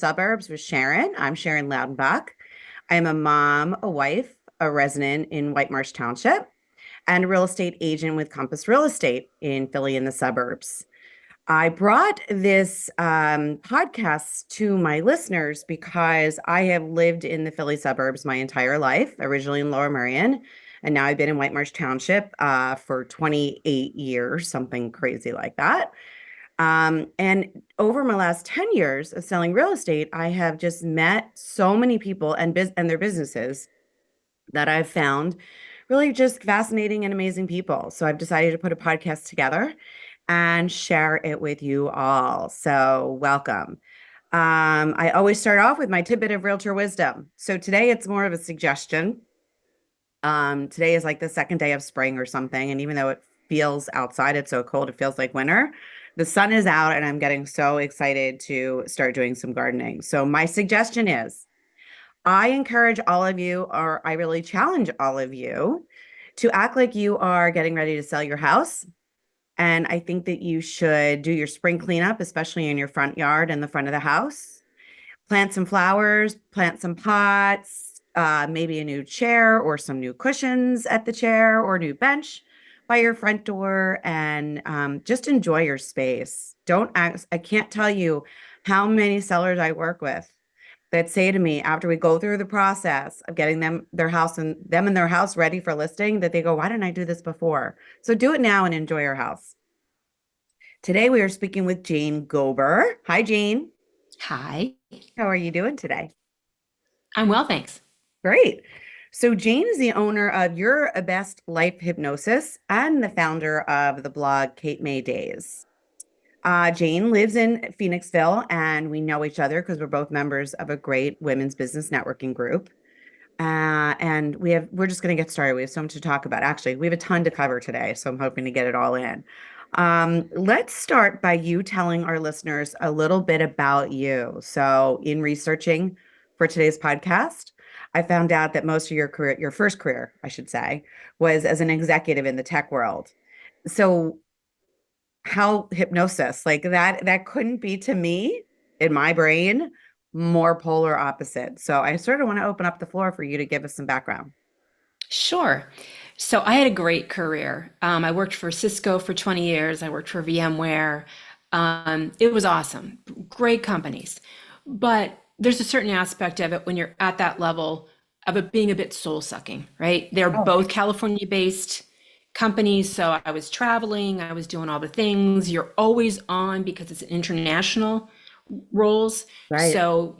Suburbs with Sharon. I'm Sharon Loudenbach. I'm a mom, a wife, a resident in White Marsh Township, and a real estate agent with Compass Real Estate in Philly in the suburbs. I brought this podcast to my listeners because I have lived in the Philly suburbs my entire life, originally in Lower Merion, and now I've been in White Marsh Township for 28 years, something crazy like that. And over my last 10 years of selling real estate, I have just met so many people and their businesses that I've found really just fascinating and amazing people. So I've decided to put a podcast together and share it with you all. So welcome. I always start off with my tidbit of realtor wisdom. So today it's more of a suggestion. Today is like the second day of spring or something, and even though it feels outside, it's so cold, it feels like winter. The sun is out, and I'm getting so excited to start doing some gardening. So my suggestion is I encourage all of you, or I really challenge all of you to act like you are getting ready to sell your house. And I think that you should do your spring cleanup, especially in your front yard and the front of the house. Plant some flowers, plant some pots, maybe a new chair or some new cushions at the chair or new bench by your front door, and just enjoy your space. Don't act, I can't tell you how many sellers I work with that say to me after we go through the process of getting them and their house ready for listing, that they go, why didn't I do this before? So do it now and enjoy your house. Today we are speaking with Jane Gober. Hi, Jane. Hi, How are you doing today? I'm well, thanks. Great. So Jane is the owner of Your Best Life Hypnosis and the founder of the blog Cape May Days. Jane lives in Phoenixville, and we know each other because we're both members of a great women's business networking group. And we're just going to get started. We have so much to talk about. Actually, we have a ton to cover today, so I'm hoping to get it all in. Let's start by you telling our listeners a little bit about you. So, in researching for today's podcast, I found out that most of your career, your first career, I should say, was as an executive in the tech world. So, how hypnosis, like that couldn't be, to me, in my brain, more polar opposite. So, I sort of want to open up the floor for you to give us some background. Sure. So I had a great career. I worked for Cisco for 20 years. I worked for VMware. It was awesome. Great companies. But there's a certain aspect of it when you're at that level of it being a bit soul sucking, right? They're Oh, both California based companies. So I was traveling, I was doing all the things. You're always on because it's international roles. right. So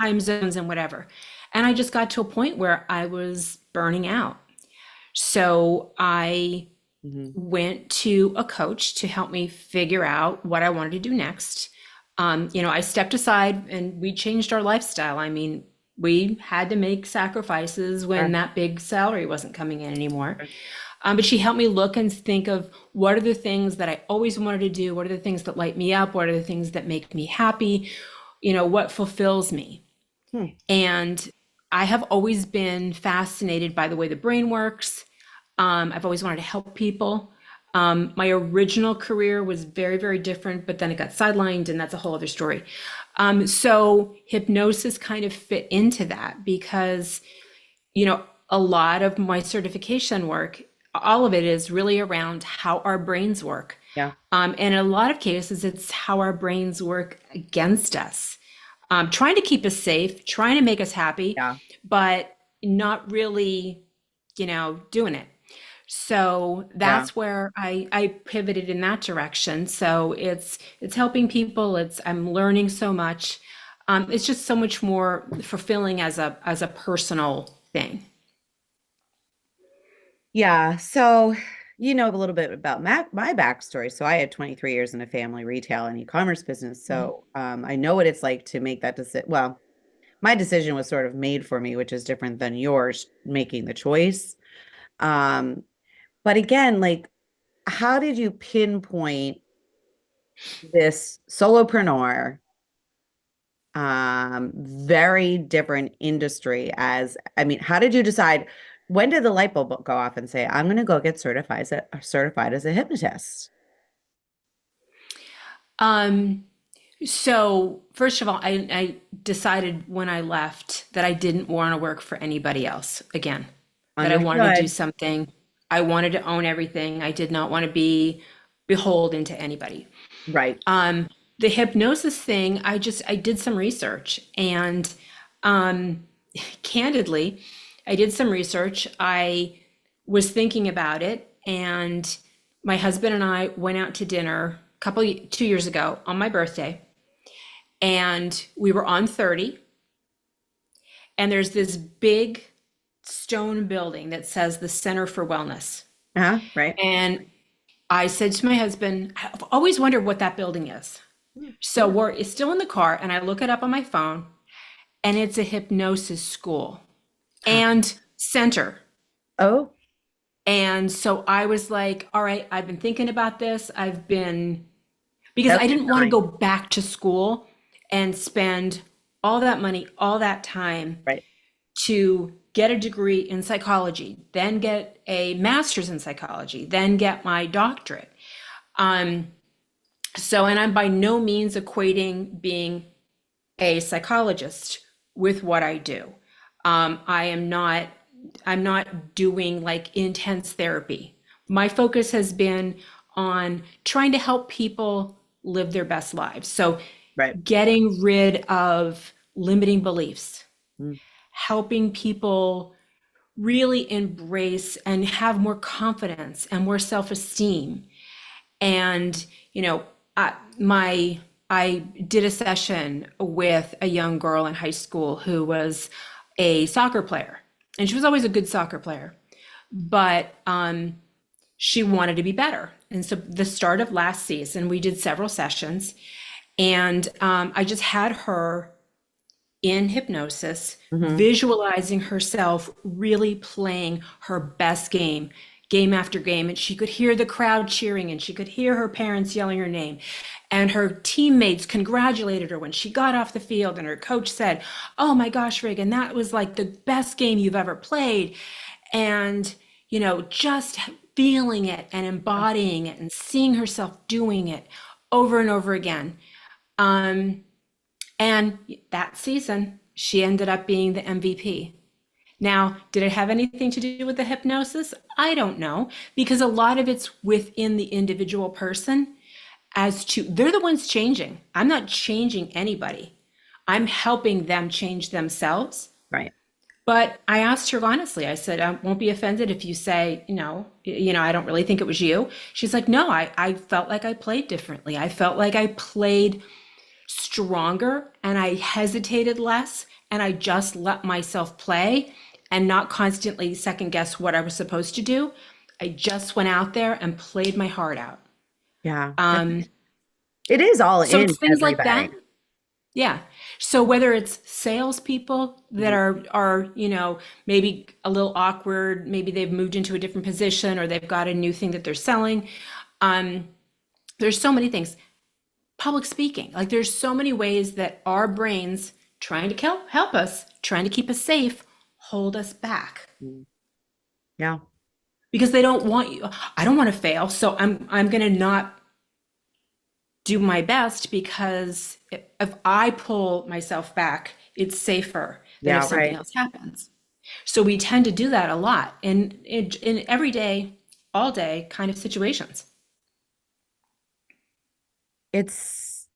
time zones and whatever. And I just got to a point where I was burning out. So I Mhm. went to a coach to help me figure out what I wanted to do next. I stepped aside and we changed our lifestyle. I mean, we had to make sacrifices when Sure. that big salary wasn't coming in anymore. But she helped me look and think of what are the things that I always wanted to do? What are the things that light me up? What are the things that make me happy? What fulfills me? Hmm. And I have always been fascinated by the way the brain works. I've always wanted to help people. My original career was very, very different, but then it got sidelined, and that's a whole other story. So hypnosis kind of fit into that because, a lot of my certification work, all of it is really around how our brains work. Yeah. And in a lot of cases, it's how our brains work against us, trying to keep us safe, trying to make us happy, Yeah. but not really, doing it. So Yeah. that's where I pivoted in that direction. So it's helping people. I'm learning so much. It's just so much more fulfilling as a personal thing. Yeah. So, you know a little bit about my backstory. So, I had 23 years in a family retail and e-commerce business. Mhm. So, I know what it's like to make that decision. Well, my decision was sort of made for me, which is different than yours making the choice. Um, but again, like, how did you pinpoint this solopreneur, very different industry? As I mean, how did you decide, when did the light bulb go off and say, I'm going to go get certified as a hypnotist? Um, So, first of all, I decided when I left that I didn't want to work for anybody else again, that I wanted to do Understood. something. I wanted to own everything. I did not want to be beholden to anybody. Right. Um, the hypnosis thing, I did some research and um, candidly, I did some research. I was thinking about it, and my husband and I went out to dinner 2 years ago on my birthday, and we were on 30, and there's this big stone building that says the Center for Wellness. Right. And I said to my husband, I've always wondered what that building is. So it's still in the car, and I look it up on my phone, and it's a hypnosis school and center. Oh, And so I was like, all right, I've been thinking about this. Because that's I didn't want to compelling. go back to school and spend all that money, all that time Right. to get a degree in psychology, then get a master's in psychology, then get my doctorate. Um, and I'm by no means equating being a psychologist with what I do. I'm not doing like intense therapy. My focus has been on trying to help people live their best lives. So Right. getting rid of limiting beliefs, Mm. helping people really embrace and have more confidence and more self-esteem. And, you know, I, my I did a session with a young girl in high school who was a soccer player, and she was always a good soccer player, but she wanted to be better. And so the start of last season, we did several sessions, and I just had her in hypnosis, Hmm. visualizing herself really playing her best game, game after game. And she could hear the crowd cheering, and she could hear her parents yelling her name. And her teammates congratulated her when she got off the field. And her coach said, "Oh my gosh, Reagan, that was like the best game you've ever played." And, just feeling it and embodying it and seeing herself doing it over and over again. Um, and that season, she ended up being the MVP. Now, did it have anything to do with the hypnosis? I don't know, because a lot of it's within the individual person as to they're the ones changing. I'm not changing anybody. I'm helping them change themselves. Right. But I asked her honestly, I said, I won't be offended if you say, I don't really think it was you. She's like, no, I felt like I played differently. I felt like I played stronger and I hesitated less and I just let myself play and not constantly second guess what I was supposed to do. I just went out there and played my heart out. Yeah. Um, It is all so in it's things like that. everybody. Yeah. So whether it's salespeople that Mhm. are, maybe a little awkward, maybe they've moved into a different position or they've got a new thing that they're selling. Um, there's so many things. Public speaking, like there's so many ways that our brains trying to help us, trying to keep us safe, hold us back Mm. Yeah. because they don't want you. I don't want to fail, so I'm going to not do my best because if I pull myself back, it's safer than if Yeah. something Right. else happens. So we tend to do that a lot in everyday, all day kind of situations. It's,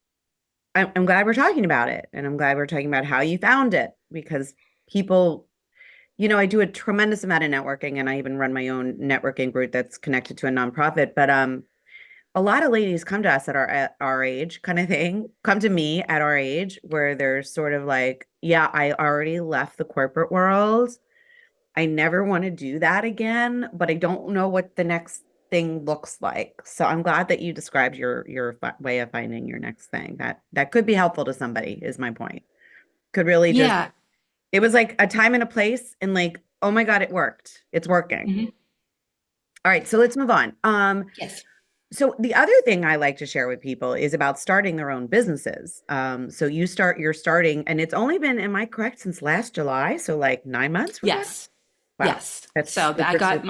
I'm glad we're talking about it. And I'm glad we're talking about how you found it because people, I do a tremendous amount of networking and I even run my own networking group that's connected to a nonprofit. But a lot of ladies come to us at our age kind of thing, come to me at our age where they're sort of like, yeah, I already left the corporate world. I never want to do that again, but I don't know what the next thing looks like. So I'm glad that you described your way of finding your next thing. That could be helpful to somebody, is my point. Could really just Yeah. it was like a time and a place and like, oh my God, it worked. It's working. Mhm. All right, so let's move on. Yes. So the other thing I like to share with people is about starting their own businesses. So you're starting, and it's only been, am I correct, since last July? So like 9 months we're talking? Yes. Wow. Yes. That's So I super, got super.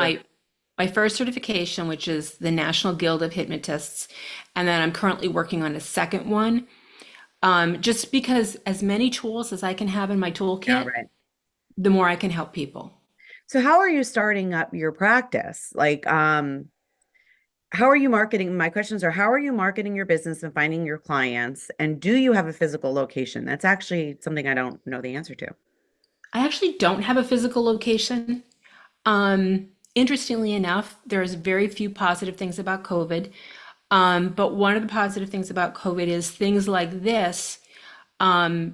my first certification, which is the National Guild of Hypnotists, and then I'm currently working on a second one. Just because as many tools as I can have in my Yeah, toolkit, right. the more I can help people. So how are you starting up your practice? Like, how are you marketing? My questions are, how are you marketing your business and finding your clients? And do you have a physical location? That's actually something I don't know the answer to. I actually don't have a physical location. Interestingly enough, there's very few positive things about COVID. But one of the positive things about COVID is things like this.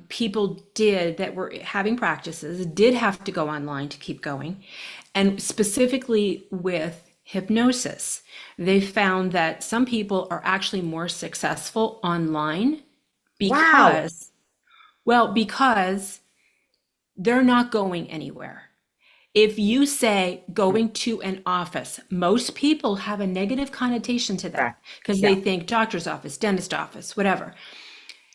People did that were having practices did have to go online to keep going. And specifically with hypnosis, they found that some people are actually more successful online Wow. because, well, because they're not going anywhere. If you say going to an office, most people have a negative connotation to that Correct. because they Yeah. think doctor's office, dentist office, whatever.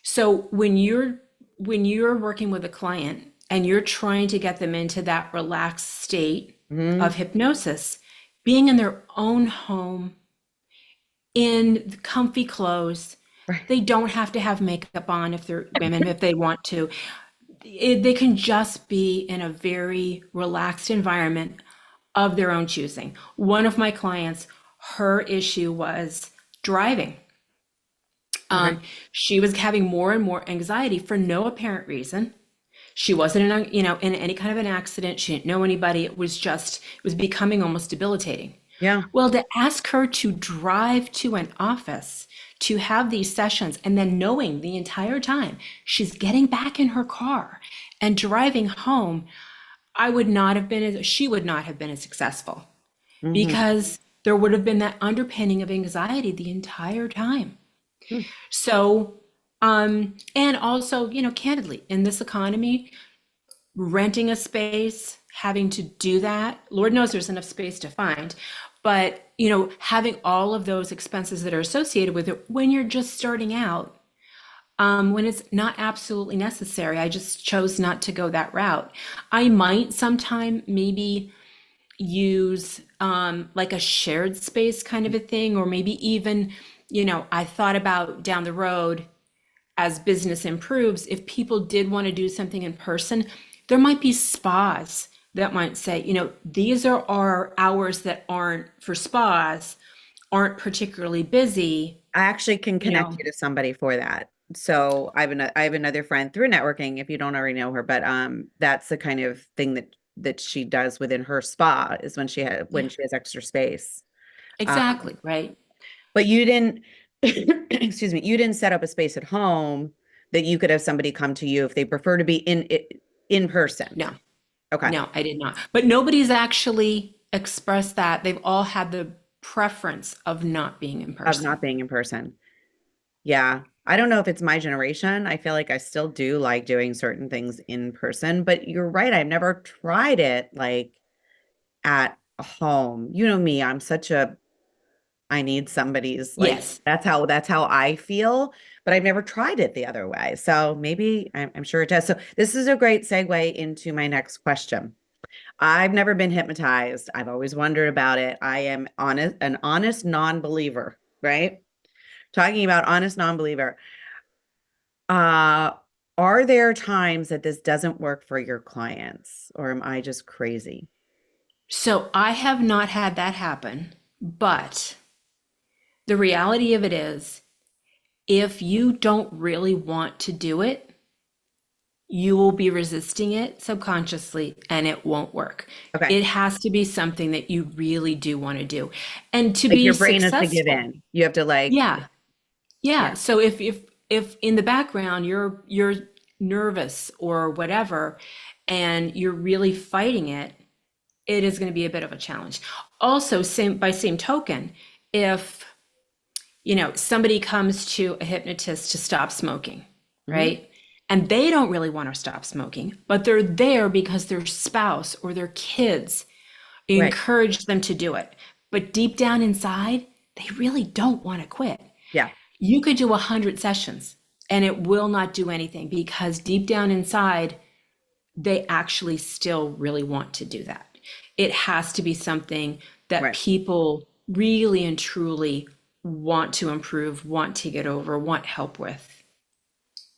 So when you're working with a client and you're trying to get them into that relaxed state of Hmm. hypnosis, being in their own home in comfy clothes, Right. they don't have to have makeup on if they're women if they want to. They can just be in a very relaxed environment of their own choosing. One of my clients, her issue was driving. Okay. Um, she was having more and more anxiety for no apparent reason. She wasn't in any kind of an accident. She didn't know anybody. It was becoming almost debilitating. Yeah. Well, to ask her to drive to an office to have these sessions and then knowing the entire time she's getting back in her car and driving home, she would not have been as successful Hmm. because there would have been that underpinning of anxiety the entire time. Hmm. So, and also, candidly, in this economy, renting a space, having to do that, Lord knows there's enough space to find, but, having all of those expenses that are associated with it when you're just starting out, when it's not absolutely necessary, I just chose not to go that route. I might sometime maybe use like a shared space kind of a thing, or maybe even, I thought about down the road as business improves, if people did want to do something in person, there might be spas that might say, these are our hours that aren't for spas, aren't particularly busy, I actually can you connect know. you to somebody for that. So I have another friend through networking, if you don't already know her, but that's the kind of thing that she does within her spa is when Yeah, she has extra space. exactly, right? But you didn't excuse me, you didn't set up a space at home that you could have somebody come to you if they prefer to be in person. No, Okay. no, I did not. But nobody's actually expressed that. They've all had the preference of not being in Of person. not being in person. Yeah. I don't know if it's my generation. I feel like I still do like doing certain things in person, but you're right. I've never tried it like at home. You know me, I need somebody's like Yes. that's how I feel, but I've never tried it the other way. So maybe I'm sure it does. So this is a great segue into my next question. I've never been hypnotized. I've always wondered about it. I am an honest non-believer, right? Talking about honest non-believer. Uh, are there times that this doesn't work for your clients, or am I just crazy? So I have not had that happen, but the reality of it is, if you don't really want to do it, you will be resisting it subconsciously and it won't work. Okay. It has to be something that you really do want to do. And to Like be your brain has to give successful, in. You have to like, yeah, yeah. yeah. So if in the background you're nervous or whatever and you're really fighting it, it is going to be a bit of a challenge. Also, same token, if somebody comes to a hypnotist to stop smoking, Mhm. right? And they don't really want to stop smoking, but they're there because their spouse or their kids Right. encourage them to do it. But deep down inside, they really don't want to quit. Yeah. You could do 100 sessions and it will not do anything because deep down inside, they actually still really want to do that. It has to be something that Right. people really and truly want to improve, want to get over, want help with.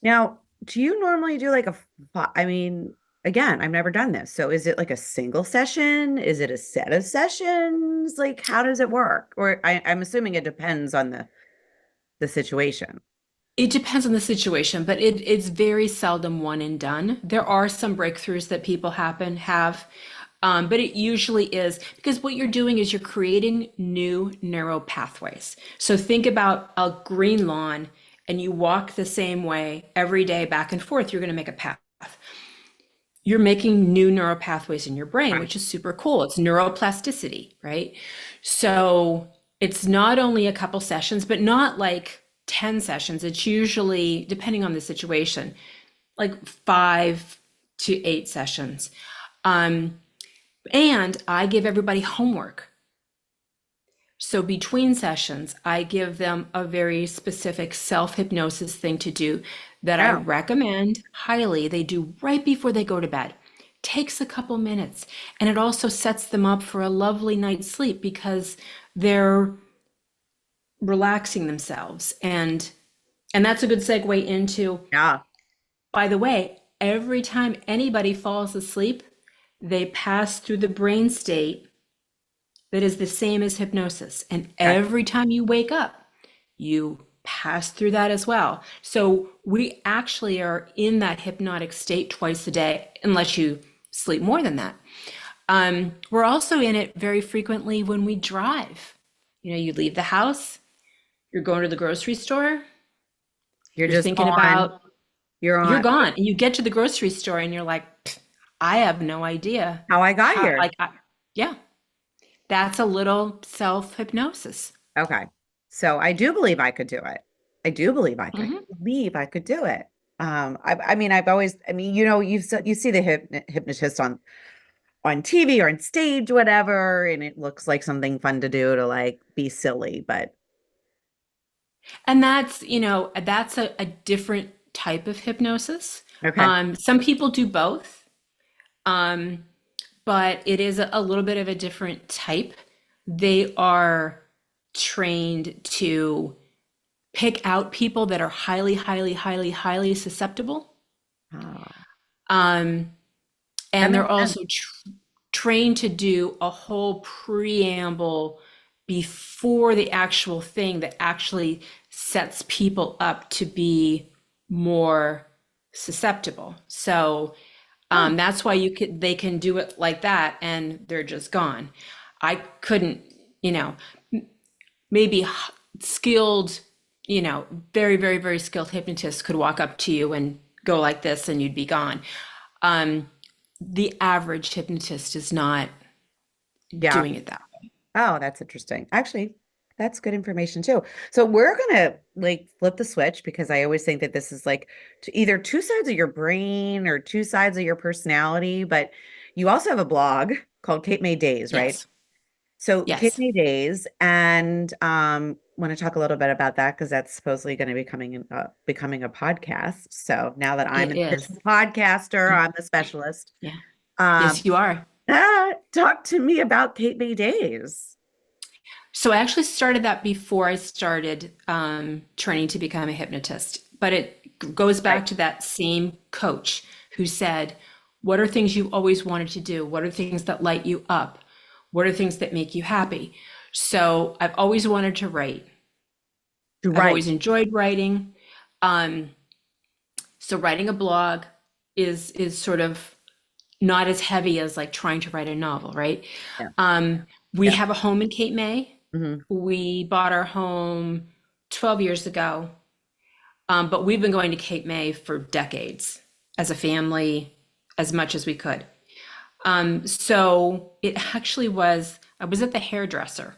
Now, do you normally do like I mean, again, I've never done this. So is it like a single session? Is it a set of sessions? Like, how does it work? Or I'm assuming it depends on the situation. It depends on the situation, but it's very seldom one and done. There are some breakthroughs that people have, but it usually is because what you're doing is you're creating new neural pathways. So think about a green lawn and you walk the same way every day back and forth, you're going to make a path. You're making new neural pathways in your brain, Right. which is super cool. It's neuroplasticity, right? So it's not only a couple sessions, but not like 10 sessions. It's usually, depending on the situation, like 5 to 8 sessions. Um, and I give everybody homework. So between sessions, I give them a very specific self-hypnosis thing to do that I Oh, recommend highly. They do right before they go to bed. Takes a couple minutes, and it also sets them up for a lovely night's sleep because they're relaxing themselves. And that's a good segue into, yeah. by the way, every time anybody falls asleep, they pass through the brain state that is the same as hypnosis. And Okay. every time you wake up, you pass through that as well. So we actually are in that hypnotic state twice a day, unless you sleep more than that. We're also in it very frequently when we drive. You know, you leave the house, you're going to the grocery store, You're you're just thinking on, about, you're you're on gone, and you get to the grocery store and you're like, I have no idea how I got how, here. like, yeah, that's a little self hypnosis. Okay. So I do believe I could do it. I believe I could do it. I mean, I've always, I mean, you see the hypnotist on TV or on stage, whatever, and it looks like something fun to do to like be silly, but And that's, that's a different type of hypnosis. okay. Some people do both, um, but it is a little bit of a different type. They are trained to pick out people that are highly, highly, highly, highly susceptible. Oh, Um, that and they're makes sense. also trained to do a whole preamble before the actual thing that actually sets people up to be more susceptible. So Oh, that's why they can do it like that and they're just gone. I couldn't, you know, maybe skilled, very, very, very skilled hypnotists could walk up to you and go like this and you'd be gone. Um, the average hypnotist is not yeah. doing it that way. Oh, that's interesting. Actually, that's good information too. So we're gonna like flip the switch because I always think that this is like either two sides of your brain or two sides of your personality, but you also have a blog called Cape May Days, right? Yes, So Cape yes, May Days, and want to talk a little bit about that because that's supposedly going to be becoming a podcast. So now that I'm it an is. official podcaster, I'm the specialist. Yeah. Um, Yes, you are. talk to me about Cape May Days. So I actually started that before I started training to become a hypnotist. But it goes Right. back to that same coach who said, what are things you always wanted to do? What are things that light you up? What are things that make you happy? So I've always wanted to write. I've Right. always enjoyed writing. Um, so writing a blog is sort of not as heavy as like trying to write a novel, right? Yeah. We Yeah. have a home in Cape May. Hmm. We bought our home 12 years ago, but we've been going to Cape May for decades as a family, as much as we could. So it actually was, I was at the hairdresser,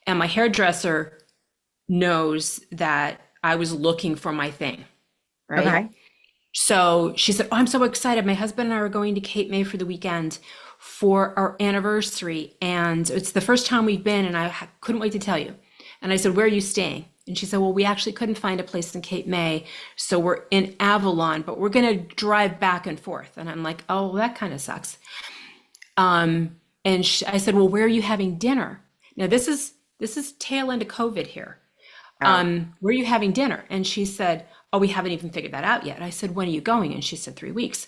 and my hairdresser knows that I was looking for my thing, right? Okay. So she said, oh, I'm so excited. My husband and I are going to Cape May for the weekend for our anniversary. And it's the first time we've been, and I couldn't wait to tell you. And I said, where are you staying? And she said, well, we actually couldn't find a place in Cape May. So we're in Avalon, but we're going to drive back and forth. And I'm like, oh, that kind of sucks. And I said, well, where are you having dinner? Now, this is tail end of COVID here. Oh, Where are you having dinner? And she said, oh, we haven't even figured that out yet. I said, when are you going? And she said, 3 weeks.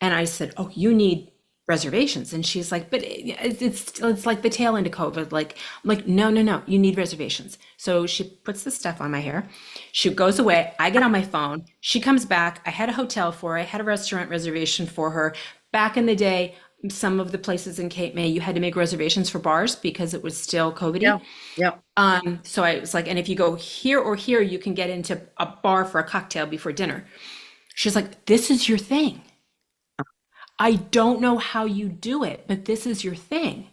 And I said, oh, you need reservations. And she's like, but it's like the tail end of COVID. Like, I'm like, no, no, no, you need reservations. So she puts the stuff on my hair. She goes away. I get on my phone. She comes back. I had a hotel for her. I had a restaurant reservation for her. Back in the day, some of the places in Cape May, you had to make reservations for bars because it was still Yeah. COVID-y. Yeah. So I was like, and if you go here or here, you can get into a bar for a cocktail before dinner. She's like, this is your thing. I don't know how you do it, but this is your thing.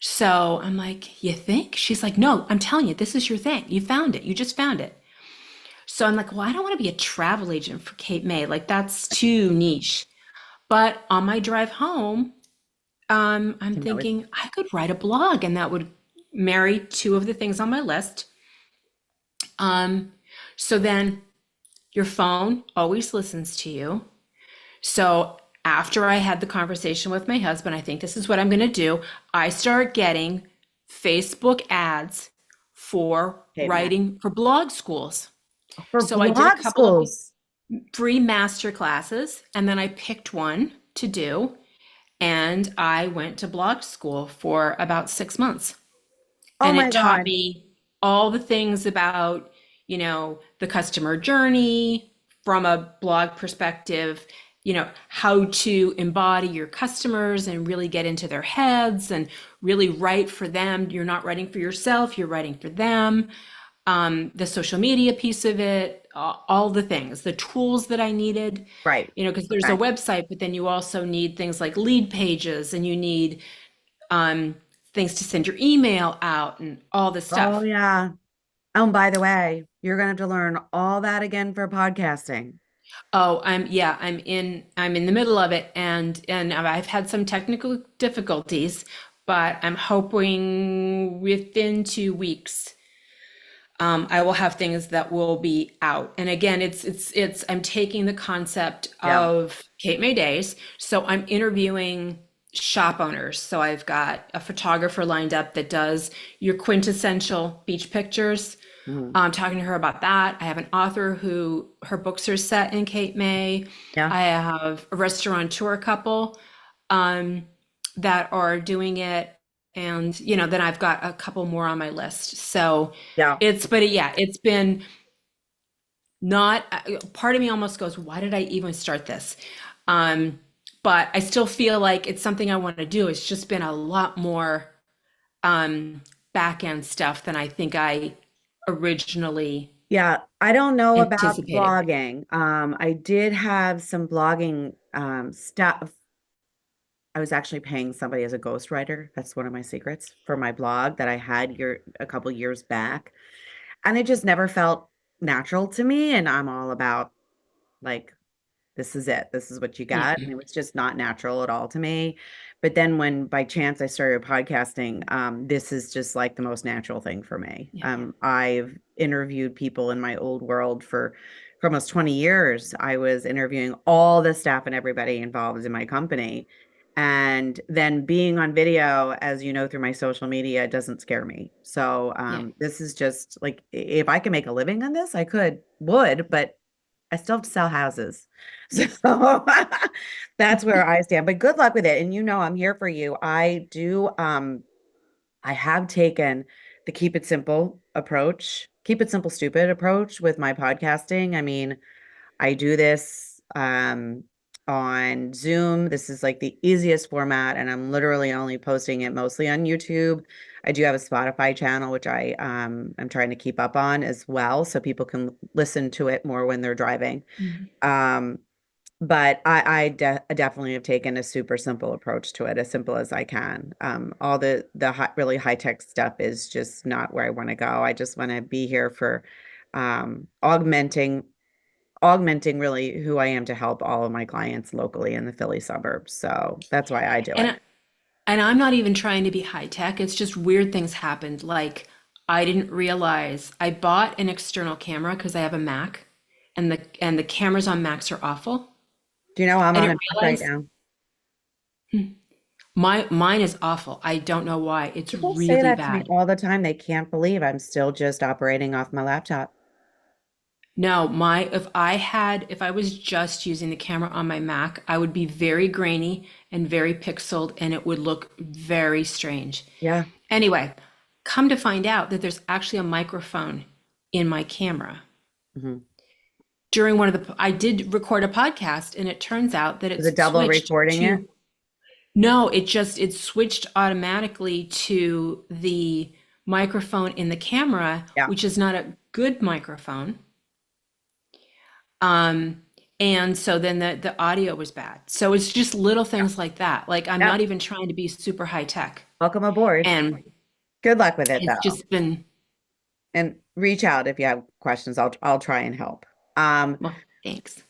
So I'm like, you think? She's like, no, I'm telling you, this is your thing. You found it. You just found it. So I'm like, well, I don't want to be a travel agent for Cape May. Like, that's too niche. But on my drive home, I'm You know, it, thinking I could write a blog and that would marry two of the things on my list. Um, so then your phone always listens to you. So after I had the conversation with my husband, I think this is what I'm going to do. I start getting Facebook ads for okay, man. writing for blog schools. For So I did a blog couple of schools. free master classes and then I picked one to do. And I went to blog school for about 6 months. Oh And my it taught God. me all the things about, the customer journey from a blog perspective, how to embody your customers and really get into their heads and really write for them. You're not writing for yourself, you're writing for them. The social media piece of it, all the things, the tools that I needed, Right. because there's a Okay. website, but then you also need things like lead pages and you need um, things to send your email out and all this Oh stuff. yeah. Oh, and by the way, you're gonna have to learn all that again for podcasting. Oh, I'm in the middle of it and I've had some technical difficulties, but I'm hoping within 2 weeks I will have things that will be out. And again, it's I'm taking the concept Yeah. of Cape May Days. So I'm interviewing shop owners. So I've got a photographer lined up that does your quintessential beach pictures. Mhm. I'm talking to her about that. I have an author who her books are set in Cape May. Yeah. I have a restaurateur couple um, that are doing it. And, then I've got a couple more on my list. So Yeah. but yeah, it's been not, part of me almost goes, why did I even start this? Um, but I still feel like it's something I want to do. It's just been a lot more um, back end stuff than I think I originally Yeah. I don't know about anticipated. blogging. I did have some blogging stuff. I was actually paying somebody as a ghostwriter. That's one of my secrets for my blog that I had a couple years back. And it just never felt natural to me. And I'm all about like this is it. This is what you Yeah, got. And it was just not natural at all to me. But then when by chance I started podcasting, this is just like the most natural thing for me. yeah. I've interviewed people in my old world for almost 20 years. I was interviewing all the staff and everybody involved in my company. And then being on video, as you know, through my social media, doesn't scare me. So Yeah. this is just like if I could make a living on this, would, but I still have to sell houses. So Yes. that's where I stand. But good luck with it. And I'm here for you. I have taken the keep it simple, stupid approach with my podcasting. I mean, I do this on Zoom. This is like the easiest format, and I'm literally only posting it mostly on YouTube. I do have a Spotify channel, which I'm trying to keep up on as well, so people can listen to it more when they're driving. Mhm. Um, but I definitely have taken a super simple approach to it, as simple as I can. All really high tech stuff is just not where I want to go. I just want to be here for augmenting really who I am to help all of my clients locally in the Philly suburbs. So that's why I do it. And and I'm not even trying to be high tech. It's just weird things happened. Like I didn't realize I bought an external camera because I have a Mac and the cameras on Macs are awful. Do you know I'm I on a didn't Mac right realize now? mine is awful. I don't know why. It's People say really that to me bad. all the time. They can't believe I'm still just operating off my laptop. No, if I was just using the camera on my Mac, I would be very grainy and very pixeled and it would look very strange. Yeah. Anyway, come to find out that there's actually a microphone in my camera. Mhm. During I did record a podcast and it turns out that Is it it's double switched recording it? to, no, it switched automatically to the microphone in the camera, Yeah. which is not a good microphone. Um, and so then the audio was bad. So it's just little Yeah. things like that. Like I'm not Yep. even trying to be super high tech. Welcome aboard. And Good luck with it it's though. just been, And reach out if you have questions. I'll try and help. Um, well, thanks.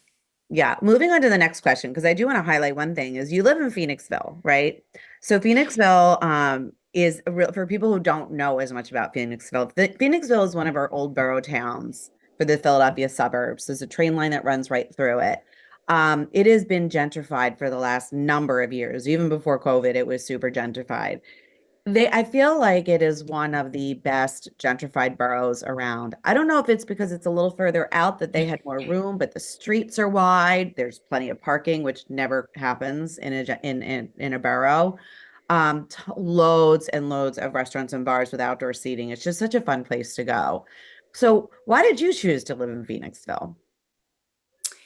yeah, moving on to the next question, because I do want to highlight one thing is you live in Phoenixville, right? So Phoenixville is a real, for people who don't know as much about Phoenixville. Phoenixville is one of our old borough towns for the Philadelphia suburbs. There's a train line that runs right through it. It has been gentrified for the last number of years. Even before COVID, it was super gentrified. I feel like it is one of the best gentrified boroughs around. I don't know if it's because it's a little further out that they had more room, but the streets are wide. There's plenty of parking, which never happens in a borough. Loads and loads of restaurants and bars with outdoor seating. It's just such a fun place to go. So, why did you choose to live in Phoenixville?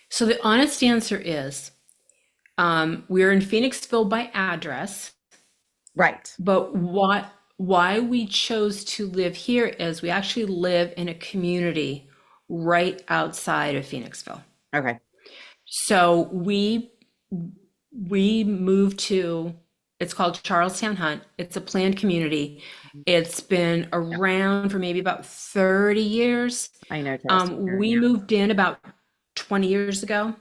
So the honest answer is we're in Phoenixville by address, Right. but why we chose to live here is we actually live in a community right outside of Phoenixville. Okay. So we moved to, it's called Charlestown Hunt. It's a planned community. It's been Yeah. around for maybe about 30 years. I know Charleston. We moved in about 20 years ago.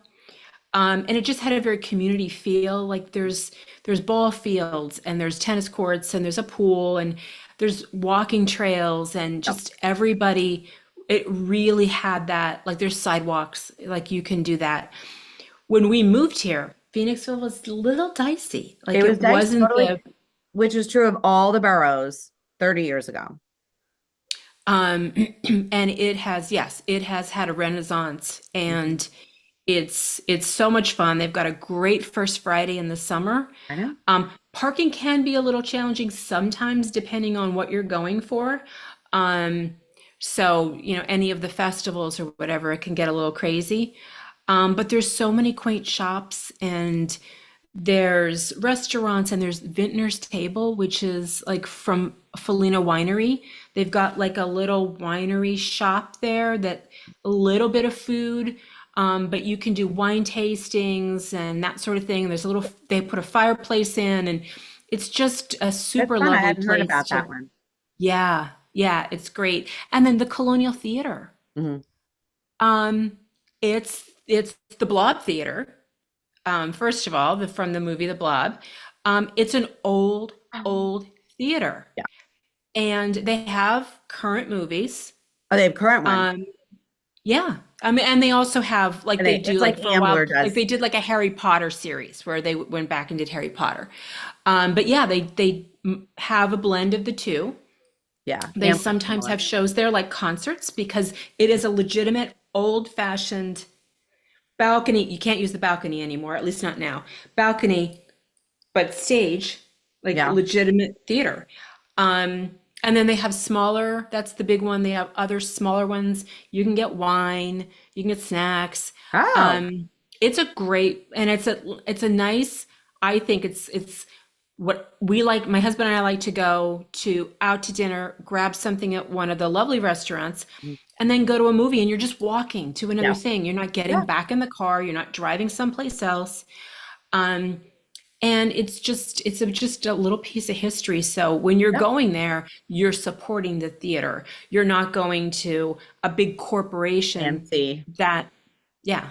And it just had a very community feel. Like there's ball fields and there's tennis courts and there's a pool and there's walking trails and Yep. just everybody. It really had that. Like there's sidewalks. Like you can do that. When we moved here, Phoenixville was a little dicey. It Like was it nice, wasn't totally, the which is true of all the boroughs 30 years ago. um and it has, yes, it has had a renaissance Mhm. and it's so much fun. They've got a great first Friday in the summer. I know. Parking can be a little challenging sometimes depending on what you're going for. Um, so, you know, any of the festivals or whatever, it can get a little crazy. But there's so many quaint shops and there's restaurants and there's Vintner's Table, which is like from Felina Winery. They've got like a little winery shop there that a little bit of food, but you can do wine tastings and that sort of thing. There's a little, they put a fireplace in and it's just a That's super fun. I lovely hadn't heard place about that to, one. yeah, yeah, it's great. And then the Colonial Theater. Mhm. Um, it's the Blob Theater. First of all, from the movie The Blob. It's an old theater, Yeah. and they have current movies. Oh, they have current ones. Um, yeah, I mean, and they also have like And they do it's like like for a while, Ambler like does. they did like a Harry Potter series where they went back and did Harry Potter. But yeah, they have a blend of the two. Yeah. They Ambler's sometimes similar. have shows there like concerts because it is a legitimate old-fashioned balcony. You can't use the balcony anymore, at least not now. Balcony, but stage, like Yeah. legitimate theater. And then they have smaller, that's the big one. They have other smaller ones. You can get wine, you can get snacks. Oh, It's a great, and it's a nice, I think it's what we like, my husband and I like to go to out to dinner, grab something at one of the lovely restaurants, mm, and then go to a movie and you're just walking to another yeah. thing. You're not getting Yeah. back in the car, you're not driving someplace else. Um, and just a little piece of history. So when you're Yep. going there, you're supporting the theater. You're not going to a big corporation Fancy. that, yeah.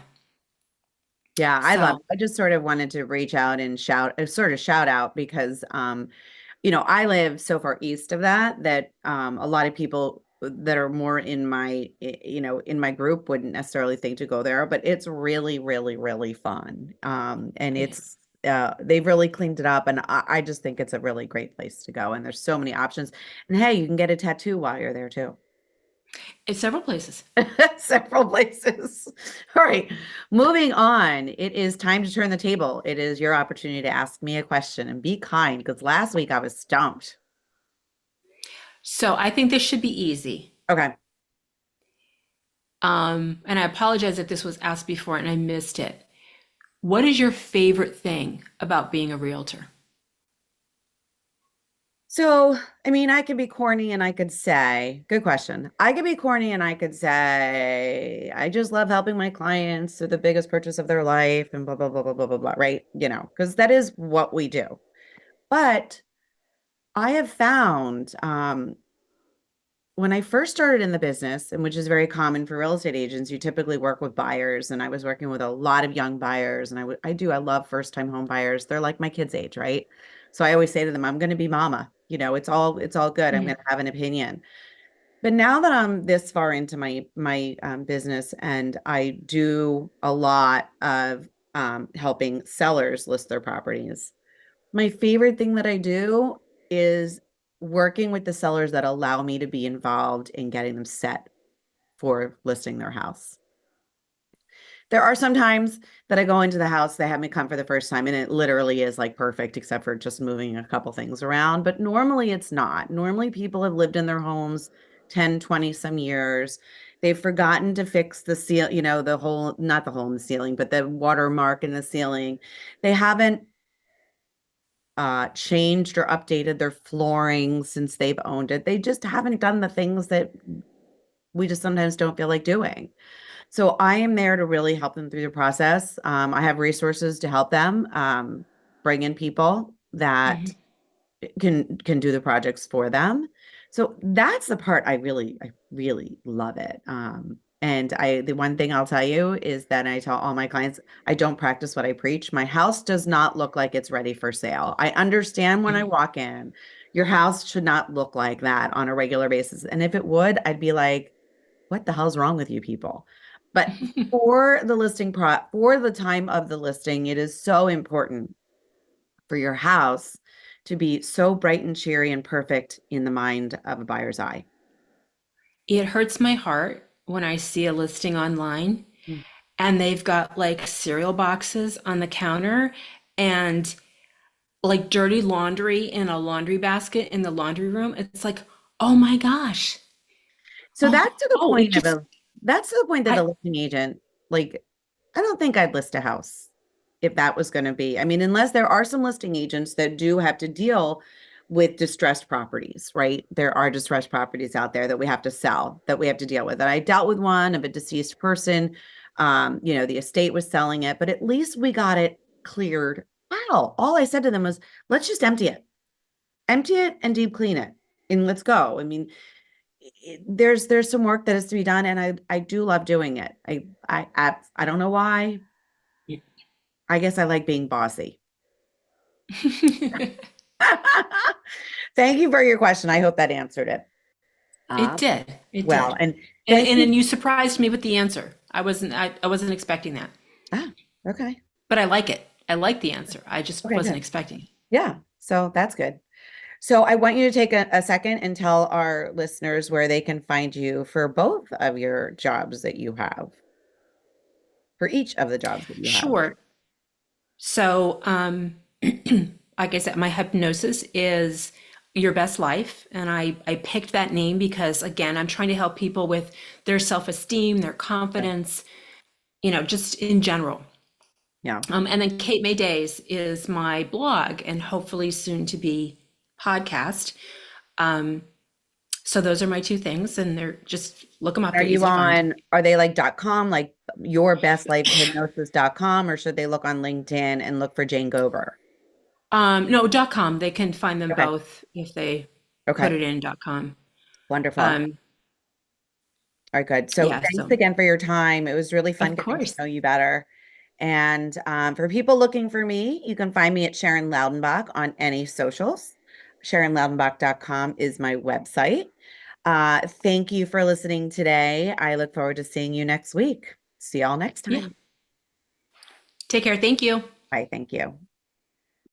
Yeah, I love So it. I just sort of wanted to reach out and sort of shout out because I live so far east of that a lot of people that are more in in my group wouldn't necessarily think to go there, but it's really, really, really fun. And it is. they've really cleaned it up, and I just think it's a really great place to go. And there's so many options. And hey, you can get a tattoo while you're there too. It's several places. Several places. All right. Moving on. It is time to turn the table. It is your opportunity to ask me a question and be kind because last week I was stumped. So I think this should be easy. Okay. And I apologize if this was asked before and I missed it. What is your favorite thing about being a realtor? So, I mean, I could be corny and I could say, good question. I could be corny and I could say, I just love helping my clients to the biggest purchase of their life and blah, blah, blah, blah, blah, blah, blah, right? Because that is what we do. But I have found when I first started in the business, and which is very common for real estate agents, you typically work with buyers, and I was working with a lot of young buyers, and I love first-time home buyers. They're like my kids' age, right? So I always say to them, I'm going to be mama. It's all good. I'm going Mhm. to have an opinion. But now that I'm this far into my business, and I do a lot of helping sellers list their properties, my favorite thing that I do is working with the sellers that allow me to be involved in getting them set for listing their house. There are some times that I go into the house, they have me come for the first time, and it literally is like perfect, except for just moving a couple things around. But normally it's not. Normally people have lived in their homes 10, 20 some years. They've forgotten to fix the seal, the hole, not the hole in the ceiling, but the watermark in the ceiling. They haven't changed or updated their flooring since they've owned it. They just haven't done the things that we just sometimes don't feel like doing. So I am there to really help them through the process. I have resources to help them bring in people that Mhm. can do the projects for them. So that's the part I really love it. And the one thing I'll tell you is that I tell all my clients, I don't practice what I preach. My house does not look like it's ready for sale. I understand when I walk in, your house should not look like that on a regular basis. And if it would, I'd be like, what the hell's wrong with you people? But for the time of the listing, it is so important for your house to be so bright and cheery and perfect in the mind of a buyer's eye. It hurts my heart when I see a listing online Mm. and they've got like cereal boxes on the counter and like dirty laundry in a laundry basket in the laundry room. It's like, oh my gosh. So Oh, oh, it just, that's to the point that a I, listing agent, like, I don't think I'd list a house if that was going to be. I mean, unless there are some listing agents that do have to deal with distressed properties, right? There are distressed properties out there that we have to sell, that we have to deal with. And I dealt with one of a deceased person. The estate was selling it, but at least we got it cleared. Wow. All I said to them was, let's just empty it and deep clean it and let's go. I mean, there's some work that has to be done, and I do love doing it. I don't know why. I guess I like being bossy. Thank you for your question. I hope that answered it. it Uh, did. It well, did. and And thank and then you. you surprised me with the answer. I wasn't expecting that. Ah, okay. But I like it. I like the answer. I just Okay, wasn't good. expecting it. Yeah, so that's good. So I want you to take a second and tell our listeners where they can find you for both of your jobs that you have, for each of the jobs that you have. Sure. So, like I said, my hypnosis is Your Best Life. And I picked that name because, again, I'm trying to help people with their self-esteem, their Yeah. confidence, just in general. Yeah. And then Kate May Days is my blog and hopefully soon to be podcast. Um, so those are my two things, and they're just look them up. They're easy to find. Are they like .com, like yourbestlifehypnosis.com, or should they look on LinkedIn and look for Jane Gober? No, .com. They can find them Okay. both if they put Okay. it in .com. Wonderful. Um, All right, good. So yeah, thanks so again for your time. It was really fun of getting to course. know you better. And for people looking for me, you can find me at Sharon Loudenbach on any socials. SharonLoudenbach.com is my website. Thank you for listening today. I look forward to seeing you next week. See y'all next Yeah. time. Take care. Thank you. Bye. Thank you.